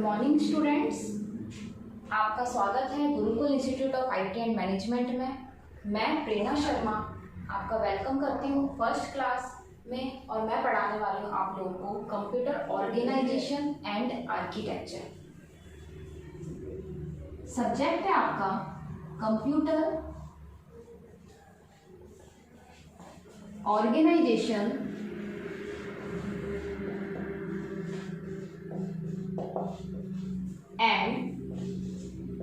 Morning students, आपका स्वागत है Gurukul institute of IT and management में। मैं प्रेरणा शर्मा आपका वेलकम करती हूँ फर्स्ट क्लास में और मैं पढ़ाने वाली हूँ आप लोगों को computer organisation and architecture. Subject है आपका कंप्यूटर ऑर्गेनाइजेशन एंड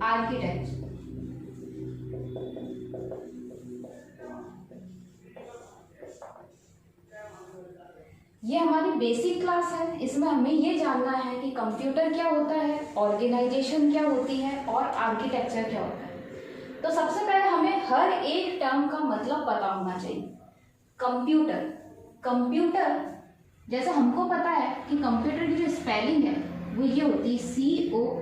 आर्किटेक्चर। ये हमारी बेसिक क्लास है। इसमें हमें ये जानना है कि कंप्यूटर क्या होता है, ऑर्गेनाइजेशन क्या होती है और आर्किटेक्चर क्या होता है। तो सबसे पहले हमें हर एक टर्म का मतलब पता होना चाहिए। कंप्यूटर जैसे हमको पता है कि कंप्यूटर की जो स्पेलिंग है वो ये होती है COMPUTER।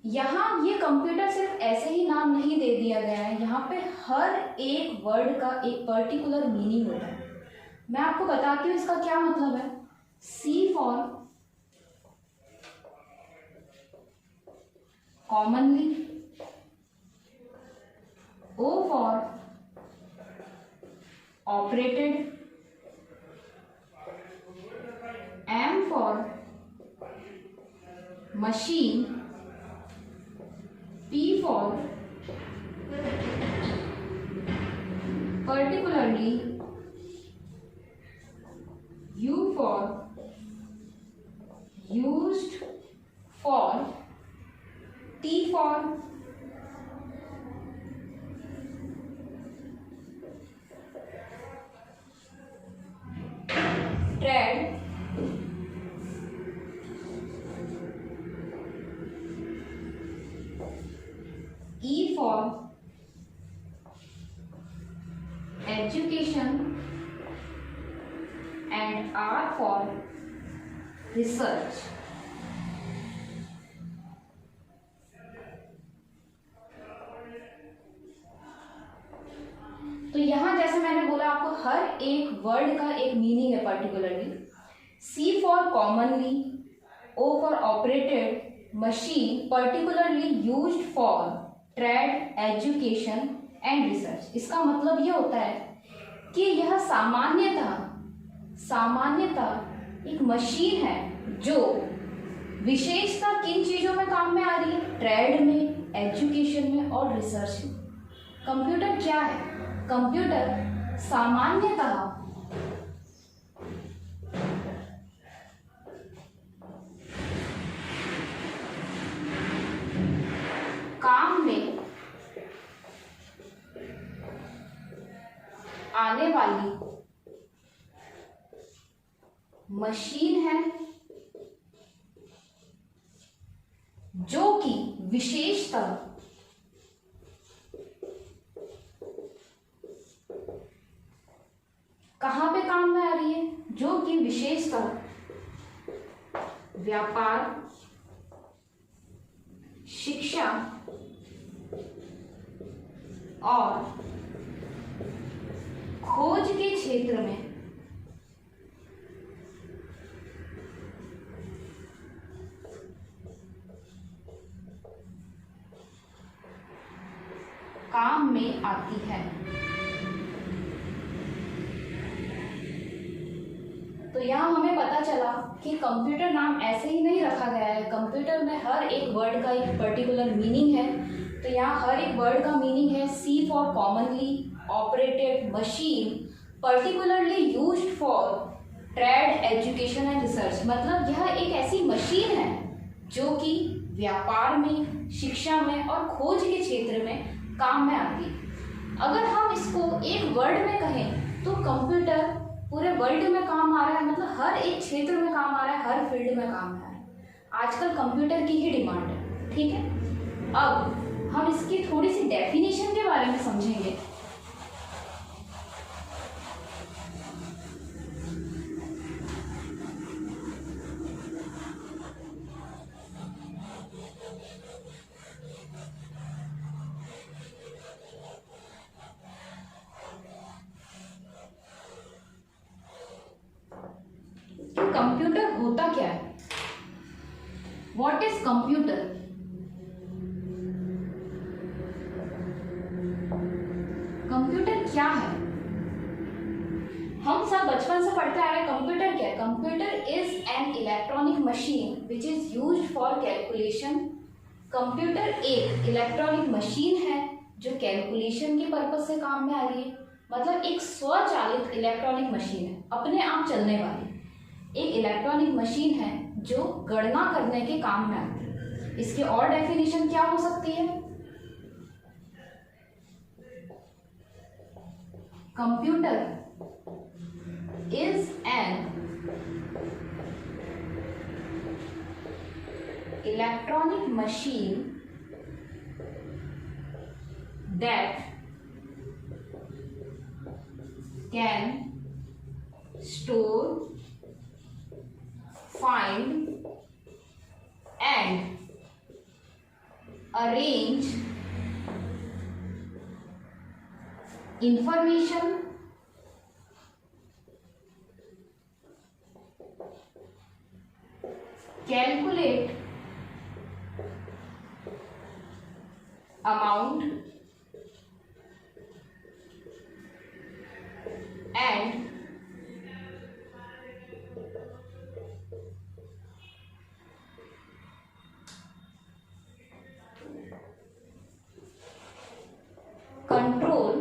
यहाँ ये कंप्यूटर सिर्फ ऐसे ही नाम नहीं दे दिया गया है, यहाँ पे हर एक वर्ड का एक पर्टिकुलर मीनिंग होता है। मैं आपको बताती हूँ इसका क्या मतलब है। C for commonly, O for operated, M for machine, P for particularly, U for used for, T for tread, E for education and R for research। तो यहाँ जैसे मैंने बोला आपको हर एक वर्ड का एक मीनिंग है particularly. C for commonly, O for operated, machine, particularly used for trade, education and research. इसका मतलब ये होता है कि यह सामान्यतः एक मशीन है जो विशेषता किन चीजों में काम में आ रही है, ट्रेड में, एजुकेशन में और रिसर्च में। कंप्यूटर क्या है? कंप्यूटर सामान्यतः काम में आने वाली मशीन है जो कि विशेषतः कहां पे काम में आ रही है, जो कि विशेषतः व्यापार, शिक्षा और खोज के क्षेत्र में काम में आती है। तो यहाँ हमें पता चला कि कंप्यूटर नाम ऐसे ही नहीं रखा गया है। कंप्यूटर में हर एक वर्ड का एक पर्टिकुलर मीनिंग है। तो यहाँ हर एक वर्ड का मीनिंग है C for commonly, operated, machine, particularly used for trade, education and research. मतलब यह एक ऐसी मशीन है जो कि व्यापार में, शिक्षा में और खोज के क्षेत्र में काम में आती है। अगर हम इसको एक वर्ड में कहें तो कंप्यूटर पूरे वर्ल्ड में काम आ रहा है, मतलब हर एक क्षेत्र में काम आ रहा है, हर फील्ड में काम आ रहा है। आजकल कंप्यूटर की ही डिमांड है। ठीक है, अब हम इसकी थोड़ी सी डेफिनेशन के बारे में समझेंगे। कंप्यूटर होता क्या है? What is computer? कंप्यूटर क्या है? हम सब बचपन से पढ़ते आ रहे हैं कंप्यूटर क्या है? Computer is an electronic machine which is used for calculation. Computer एक इलेक्ट्रॉनिक मशीन है जो कैलकुलेशन के पर्पज से काम में आ रही है। मतलब एक स्वचालित इलेक्ट्रॉनिक मशीन है, अपने आप चलने वाली एक इलेक्ट्रॉनिक मशीन है जो गणना करने के काम में आती है। इसकी और डेफिनेशन क्या हो सकती है? Computer is an electronic machine that can store, find and arrange information, calculate amount and control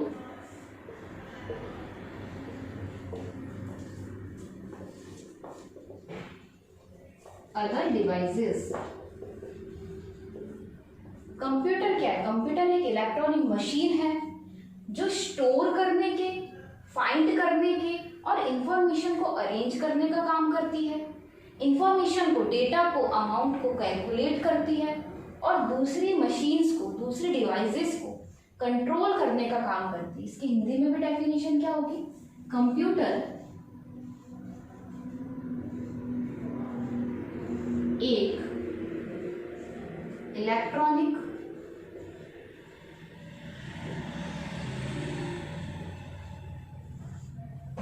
other devices. Computer क्या है? कंप्यूटर एक इलेक्ट्रॉनिक मशीन है जो स्टोर करने के, फाइंड करने के और इंफॉर्मेशन को अरेंज करने का काम करती है। इंफॉर्मेशन को, डेटा को, अमाउंट को कैलकुलेट करती है और दूसरी मशीन्स को, दूसरी डिवाइसेस को कंट्रोल करने का काम करती है। इसकी हिंदी में भी डेफिनेशन क्या होगी? कंप्यूटर एक इलेक्ट्रॉनिक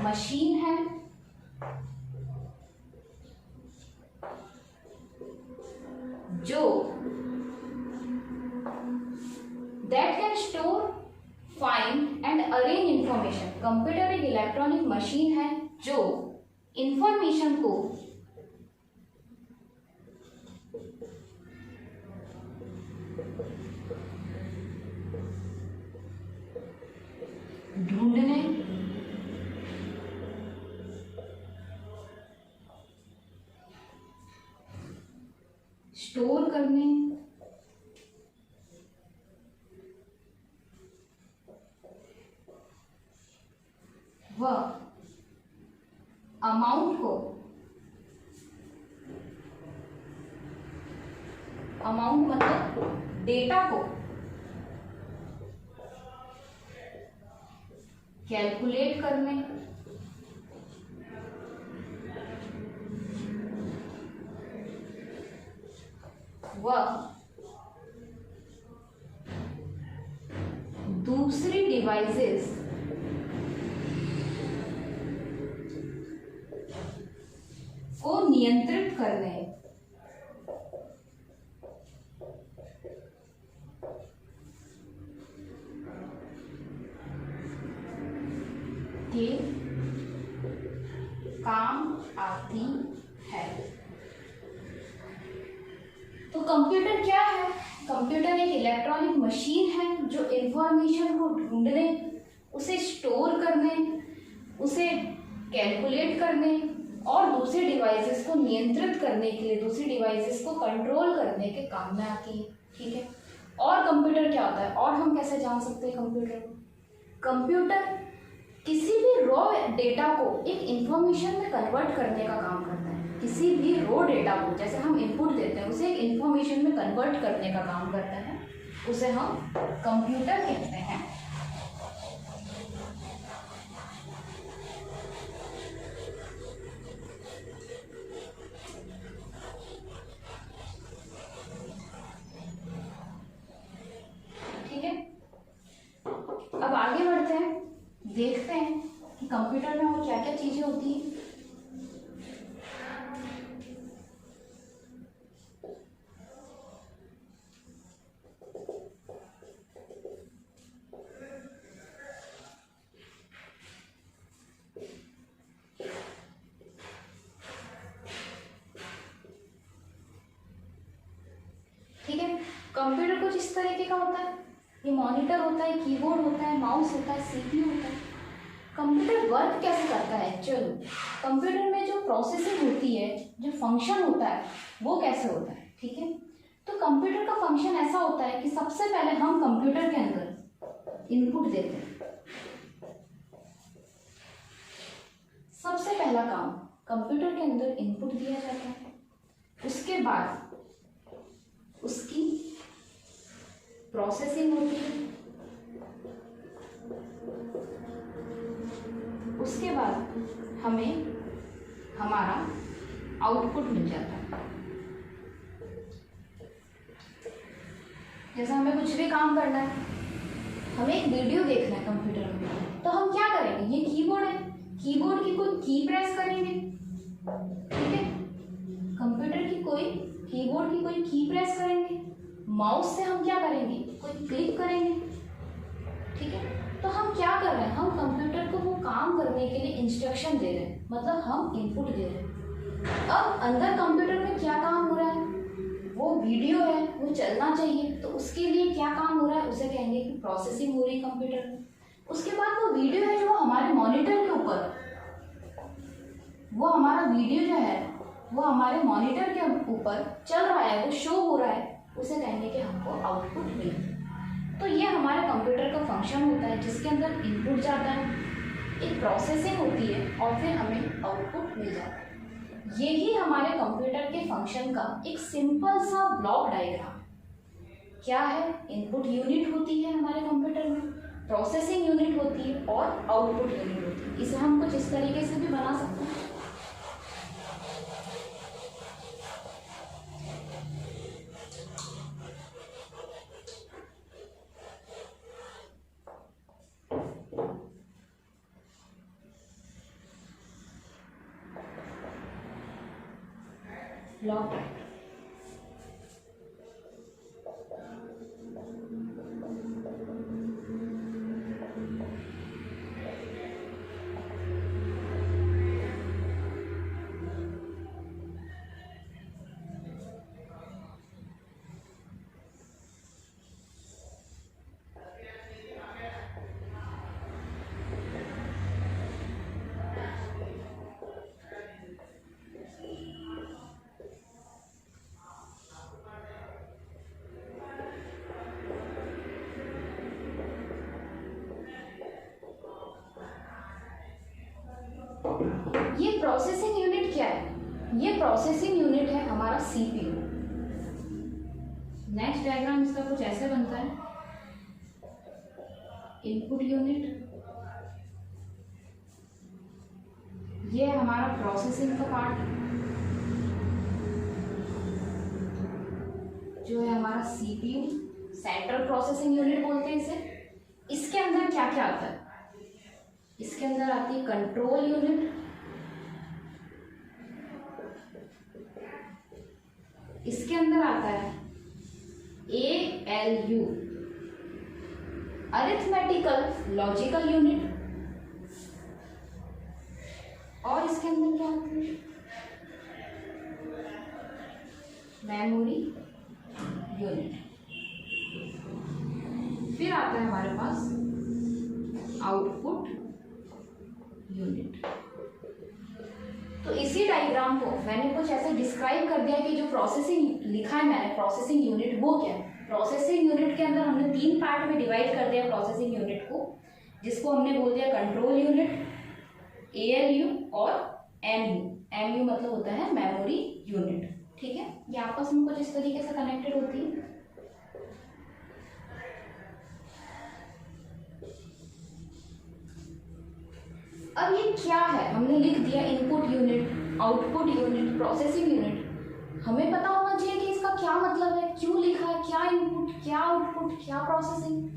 मशीन है जो that can store, find and arrange information. Computer एक इलेक्ट्रॉनिक मशीन है जो इंफॉर्मेशन को ढूंढने, स्टोर करने, व अमाउंट को, अमाउंट मतलब डेटा को कैलकुलेट करने, व दूसरी डिवाइसेस को नियंत्रित करने के काम आती है। तो कंप्यूटर क्या है? कंप्यूटर एक इलेक्ट्रॉनिक मशीन है जो इंफॉर्मेशन को ढूंढने, उसे स्टोर करने, उसे कैलकुलेट करने और दूसरे डिवाइसेस को नियंत्रित करने के लिए, दूसरी डिवाइसेस को कंट्रोल करने के काम में आती है। ठीक है। और कंप्यूटर क्या होता है और हम कैसे जान सकते हैं कंप्यूटर को? कंप्यूटर किसी भी रॉ डेटा को एक इंफॉर्मेशन में कन्वर्ट करने का काम करता है। किसी भी रॉ डेटा को, जैसे हम इनपुट देते हैं, उसे एक इंफॉर्मेशन में कन्वर्ट करने का काम करता है, उसे हम कंप्यूटर कहते हैं। ठीक है, अब आगे बढ़ते हैं, देखते हैं कि कंप्यूटर में और क्या क्या चीजें होती हैं। कुछ इस तरीके का होता है। ये मॉनिटर होता है, कीबोर्ड होता है, माउस होता है, सीपीयू होता है। कंप्यूटर वर्क कैसे करता है? चलो, कंप्यूटर में जो प्रोसेसिंग होती है, जो फंक्शन होता है, वो कैसे होता है, ठीक है। तो कंप्यूटर का फंक्शन ऐसा होता है कि सबसे पहले हम कंप्यूटर के अंदर इनपुट देते हैं। सबसे पहला काम कंप्यूटर के अंदर इनपुट दिया जाता है। उसके बाद उसकी प्रोसेसिंग होती है। उसके बाद हमें हमारा आउटपुट मिल जाता है। जैसे हमें कुछ भी काम करना है, हमें एक वीडियो देखना है कंप्यूटर में, तो हम क्या करेंगे? ये कीबोर्ड है, कीबोर्ड की कोई की प्रेस करेंगे, ठीक है। कंप्यूटर की कोई कीबोर्ड की कोई की प्रेस करेंगे। माउस से हम क्या करेंगे? कोई क्लिक करेंगे, ठीक है। तो हम क्या कर रहे हैं? हम कंप्यूटर को वो काम करने के लिए इंस्ट्रक्शन दे रहे हैं, मतलब हम इनपुट दे रहे हैं। अब अंदर कंप्यूटर में क्या काम हो रहा है? वो वीडियो है, वो चलना चाहिए, तो उसके लिए क्या काम हो रहा है? उसे कहेंगे कि प्रोसेसिंग हो रही है कंप्यूटर में। उसके बाद वो वीडियो है जो हमारे मॉनिटर के ऊपर, वो हमारा वीडियो जो है वो हमारे मॉनिटर के ऊपर चल रहा है, वो शो हो रहा है, उसे कहेंगे कि हमको आउटपुट मिले। तो ये हमारे कंप्यूटर का फंक्शन होता है जिसके अंदर इनपुट जाता है, एक प्रोसेसिंग होती है और फिर हमें आउटपुट मिल जाता है। यही हमारे कंप्यूटर के फंक्शन का एक सिंपल सा ब्लॉक डायग्राम क्या है? इनपुट यूनिट होती है हमारे कंप्यूटर में, प्रोसेसिंग यूनिट होती है और आउटपुट यूनिट होती है। इसे हम कुछ इस तरीके से भी बना सकते हैं। ब्लॉक ये प्रोसेसिंग यूनिट क्या है? ये प्रोसेसिंग यूनिट है हमारा सीपीयू। नेक्स्ट डायग्राम इसका कुछ ऐसे बनता है। इनपुट यूनिट, ये हमारा प्रोसेसिंग का पार्ट जो है हमारा सीपीयू, सेंट्रल प्रोसेसिंग यूनिट बोलते हैं इसे। इसके अंदर क्या क्या आता है? इसके अंदर आती है कंट्रोल यूनिट, इसके अंदर आता है ALU, अरिथमेटिकल लॉजिकल यूनिट, और इसके अंदर क्या आता है? Memory unit. फिर आता है हमारे पास आउटपुट यूनिट। तो इसी डायग्राम को मैंने कुछ ऐसे डिस्क्राइब कर दिया कि जो प्रोसेसिंग लिखा है मैंने, प्रोसेसिंग यूनिट, वो क्या है? प्रोसेसिंग यूनिट के अंदर हमने 3 पार्ट में डिवाइड कर दिया प्रोसेसिंग यूनिट को, जिसको हमने बोल दिया कंट्रोल यूनिट, ALU और MU मतलब होता है मेमोरी यूनिट, ठीक है। ये आपस में कुछ इस तरीके से कनेक्टेड होती है। अब ये क्या है? हमने लिख दिया input unit, output unit, processing unit. हमें पता होना चाहिए कि इसका क्या मतलब है, क्यों लिखा है, क्या इनपुट, क्या आउटपुट, क्या प्रोसेसिंग।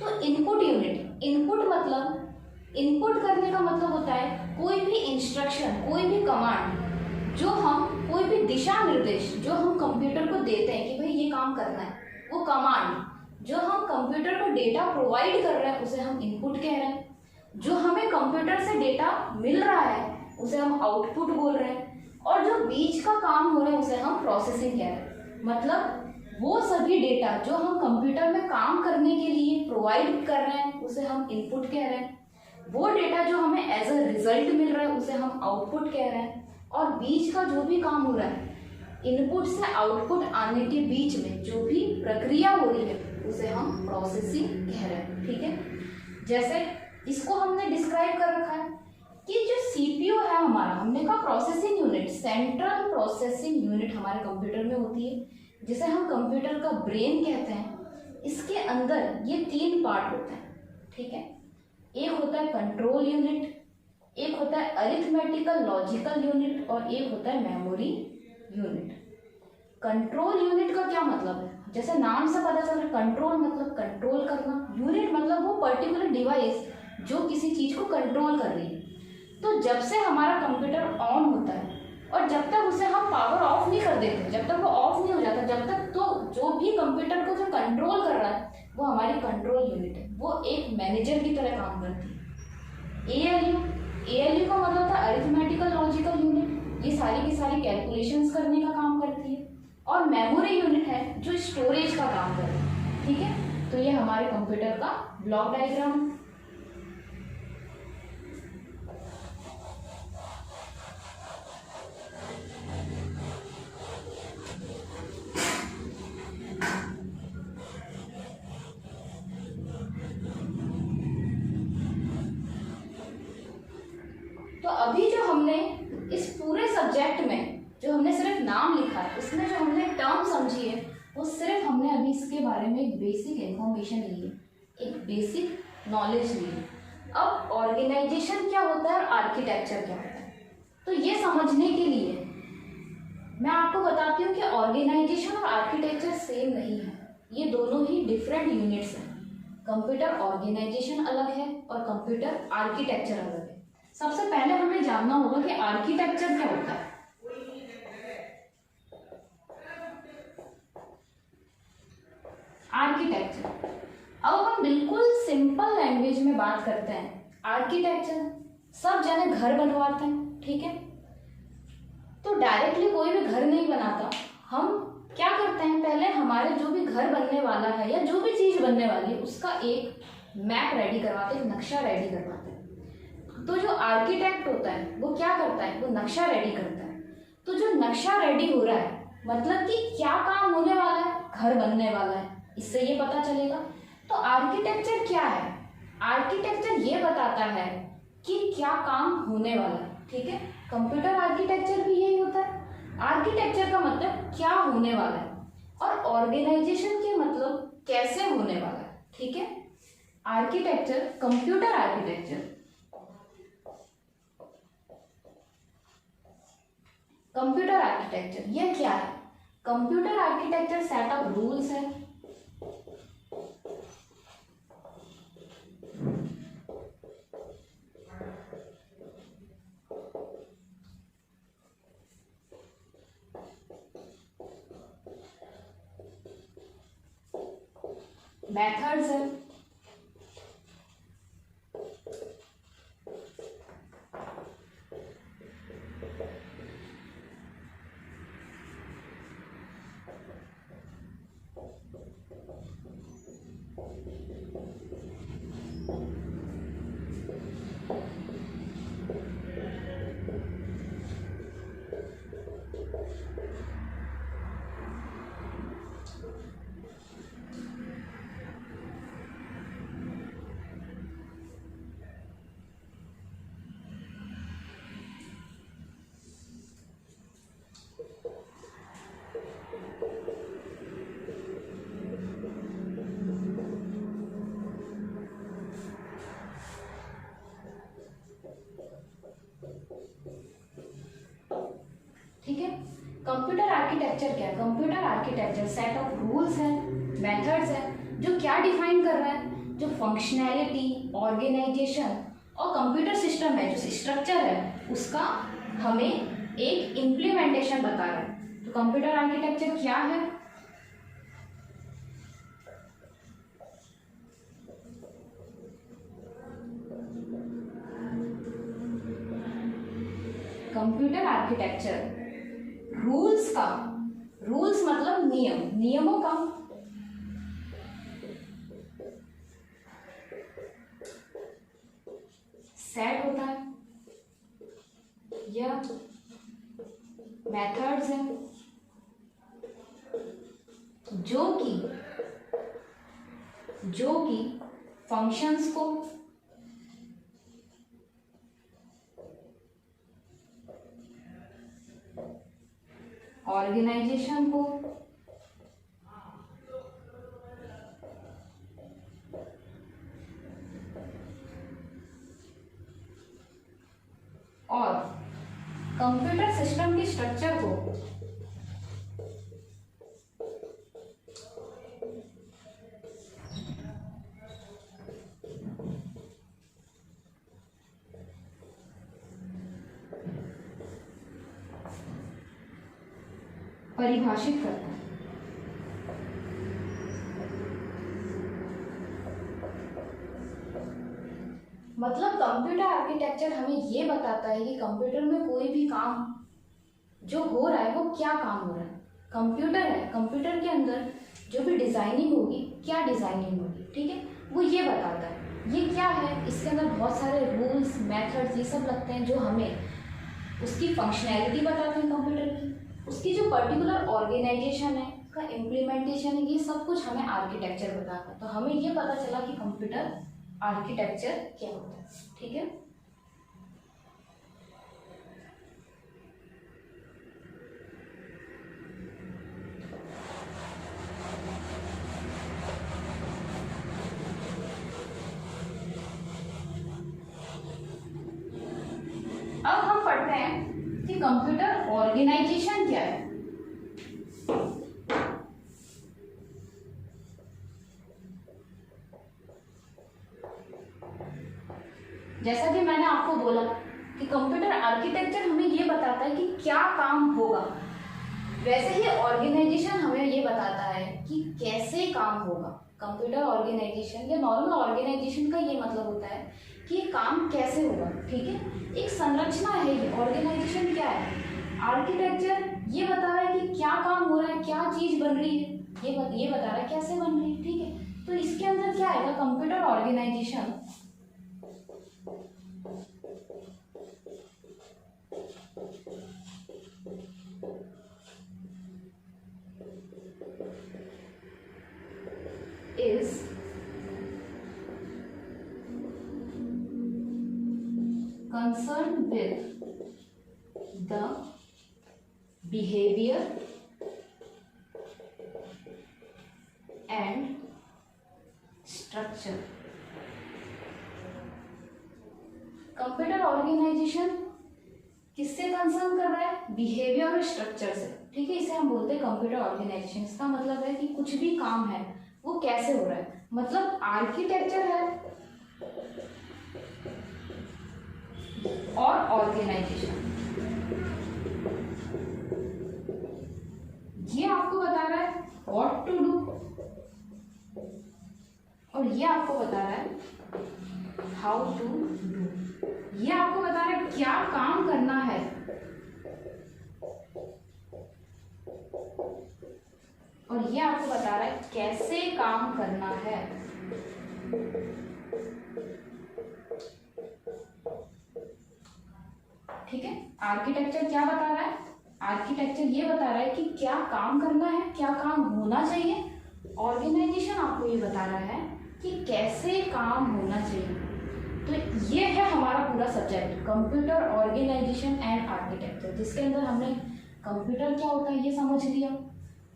तो इनपुट यूनिट, इनपुट मतलब, इनपुट करने का मतलब होता है कोई भी इंस्ट्रक्शन, कोई भी कमांड, जो हम, कोई भी दिशा निर्देश जो हम कंप्यूटर को देते हैं कि भाई ये काम करना है, वो कमांड जो हम कंप्यूटर को डेटा प्रोवाइड कर रहे हैं उसे हम इनपुट कह रहे हैं। जो हमें कंप्यूटर से डेटा मिल रहा है उसे हम आउटपुट बोल रहे हैं, और जो बीच का काम हो रहा है उसे हम प्रोसेसिंग कह रहे हैं। मतलब वो सभी डेटा जो हम कंप्यूटर में काम करने के लिए प्रोवाइड कर रहे हैं उसे हम इनपुट कह रहे हैं, वो डेटा जो हमें एज अ रिजल्ट मिल रहा है उसे हम आउटपुट कह रहे हैं, और बीच का जो भी काम हो रहा है, इनपुट से आउटपुट आने के बीच में जो भी प्रक्रिया हो रही है उसे हम प्रोसेसिंग कह रहे हैं। ठीक है, जैसे इसको हमने डिस्क्राइब कर रखा है कि जो सीपीयू है हमारा, हमने कहा processing unit, central processing unit हमारे कंप्यूटर में होती है, जिसे हम कंप्यूटर का ब्रेन कहते हैं। इसके अंदर ये 3 पार्ट होते हैं। ठीक है, एक होता है कंट्रोल यूनिट, एक होता है अरिथमेटिकल लॉजिकल यूनिट, और एक होता है मेमोरी यूनिट। कंट्रोल यूनिट का क्या मतलब है, जैसे नाम से पता चल रहा है, कंट्रोल मतलब कंट्रोल करना, यूनिट मतलब वो पर्टिकुलर डिवाइस जो किसी चीज को कंट्रोल कर रही है। तो जब से हमारा कंप्यूटर ऑन होता है और जब तक उसे हम पावर ऑफ नहीं कर देते, जब तक वो ऑफ नहीं हो जाता, जब तक तो जो भी कंप्यूटर को जो कंट्रोल कर रहा है वो हमारी कंट्रोल यूनिट है, वो एक मैनेजर की तरह काम करती है। एएलयू का मतलब था अरिथमेटिकल लॉजिकल यूनिट, ये सारी की सारी कैलकुलेशंस करने का काम करती है। और मेमोरी यूनिट है जो स्टोरेज का काम करती है। ठीक है, तो ये हमारे कंप्यूटर का ब्लॉक डायग्राम। तो अभी जो हमने इस पूरे सब्जेक्ट में जो हमने सिर्फ नाम लिखा है, उसमें जो हमने टर्म समझी है वो सिर्फ हमने अभी इसके बारे में एक बेसिक इंफॉर्मेशन ली है, एक बेसिक नॉलेज ली है। अब ऑर्गेनाइजेशन क्या होता है और आर्किटेक्चर क्या होता है, तो ये समझने के लिए मैं आपको बताती हूँ कि ऑर्गेनाइजेशन और आर्किटेक्चर सेम नहीं है, ये दोनों ही डिफरेंट यूनिट्स हैं। कंप्यूटर ऑर्गेनाइजेशन अलग है और कंप्यूटर आर्किटेक्चर अलग है। सबसे पहले हमें जानना होगा कि आर्किटेक्चर क्या होता है। आर्किटेक्चर, अब हम बिल्कुल सिंपल लैंग्वेज में बात करते हैं। आर्किटेक्चर सब जने घर बनवाते हैं, ठीक है, तो डायरेक्टली कोई भी घर नहीं बनाता। हम क्या करते हैं, पहले हमारे जो भी घर बनने वाला है या जो भी चीज बनने वाली है उसका एक मैप रेडी करवाते हैं, एक नक्शा रेडी करवाते हैं। तो जो आर्किटेक्ट होता है वो क्या करता है, वो नक्शा रेडी करता है। तो जो नक्शा रेडी हो रहा है मतलब कि क्या काम होने वाला है, घर बनने वाला है, इससे ये पता चलेगा। तो आर्किटेक्चर क्या है, आर्किटेक्चर ये बताता है कि क्या काम होने वाला है। ठीक है, कंप्यूटर आर्किटेक्चर भी यही होता है। आर्किटेक्चर का मतलब क्या होने वाला है और ऑर्गेनाइजेशन के मतलब कैसे होने वाला है। ठीक है, architecture, computer architecture, computer architecture ये क्या है। Computer architecture set of rules है, मेथड्स है, ठीक है। कंप्यूटर आर्किटेक्चर क्या है, computer architecture set of rules है, मेथड्स है, जो क्या डिफाइन कर रहा है, जो फंक्शनैलिटी, ऑर्गेनाइजेशन और कंप्यूटर सिस्टम है, जो स्ट्रक्चर है उसका हमें एक इम्प्लीमेंटेशन बता रहा है। तो कंप्यूटर आर्किटेक्चर क्या है, कंप्यूटर आर्किटेक्चर रूल्स मतलब नियम, नियमों का सेट होता है या मेथड्स हैं जो कि फंक्शंस को ऑर्गेनाइजेशन को और कंप्यूटर सिस्टम की स्ट्रक्चर को परिभाषित करता है। मतलब कंप्यूटर आर्किटेक्चर हमें ये बताता है कि कंप्यूटर में कोई भी काम जो हो रहा है वो क्या काम हो रहा है। कंप्यूटर है, कंप्यूटर के अंदर जो भी डिजाइनिंग होगी, क्या डिजाइनिंग होगी, ठीक है, वो ये बताता है। ये क्या है, इसके अंदर बहुत सारे रूल्स, मेथड्स ये सब लगते हैं जो हमें उसकी फंक्शनैलिटी बताते हैं कंप्यूटर की, उसकी जो पर्टिकुलर ऑर्गेनाइजेशन है, उसका इम्प्लीमेंटेशन है, ये सब कुछ हमें आर्किटेक्चर बताता है। तो हमें ये पता चला कि कंप्यूटर आर्किटेक्चर क्या होता है, ठीक है। अब हम पढ़ते हैं कि कंप्यूटर ऑर्गेनाइजेशन क्या है। जैसा कि मैंने आपको बोला कि कंप्यूटर आर्किटेक्चर हमें ये बताता है कि क्या काम होगा, वैसे ही ऑर्गेनाइजेशन हमें ये बताता है कि कैसे काम होगा। कंप्यूटर ऑर्गेनाइजेशन या नॉर्मल ऑर्गेनाइजेशन का ये मतलब होता है कि ये काम कैसे होगा, ठीक है। एक संरचना है ये। ऑर्गेनाइजेशन क्या है, आर्किटेक्चर ये बता रहा है कि क्या काम हो रहा है, क्या चीज बन रही है, ये बता रहा है कैसे बन रही है, ठीक है। तो इसके अंदर क्या आएगा, computer organisation is concerned with the behavior and structure। Computer organisation किससे कंसर्न कर रहा है, बिहेवियर और स्ट्रक्चर से, ठीक है। इसे हम बोलते हैं कंप्यूटर ऑर्गेनाइजेशन। इसका मतलब है कि कुछ भी काम है वो कैसे हो रहा है, मतलब आर्किटेक्चर है और ऑर्गेनाइजेशन ये आपको बता रहा है व्हाट टू डू और ये आपको बता रहा है हाउ टू डू। ये आपको बता रहा है क्या काम करना है और ये आपको बता रहा है कैसे काम करना है। ठीक है, आर्किटेक्चर क्या बता रहा है, आर्किटेक्चर ये बता रहा है कि क्या काम करना है, क्या काम होना चाहिए। ऑर्गेनाइजेशन आपको ये बता रहा है कि कैसे काम होना चाहिए। तो ये है हमारा पूरा subject, computer organisation and architecture, जिसके अंदर हमने कंप्यूटर क्या होता है ये समझ लिया,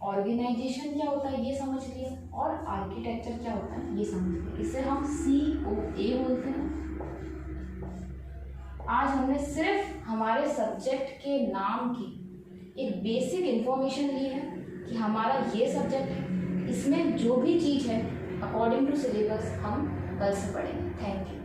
ऑर्गेनाइजेशन क्या होता है ये समझ लिया और आर्किटेक्चर क्या होता है ये समझ लिया। इसे हम COA बोलते हैं। आज हमने सिर्फ हमारे सब्जेक्ट के नाम की एक बेसिक इंफॉर्मेशन ली है कि हमारा ये सब्जेक्ट है, इसमें जो भी चीज़ है अकॉर्डिंग टू सिलेबस हम कल से पढ़ेंगे। Thank you.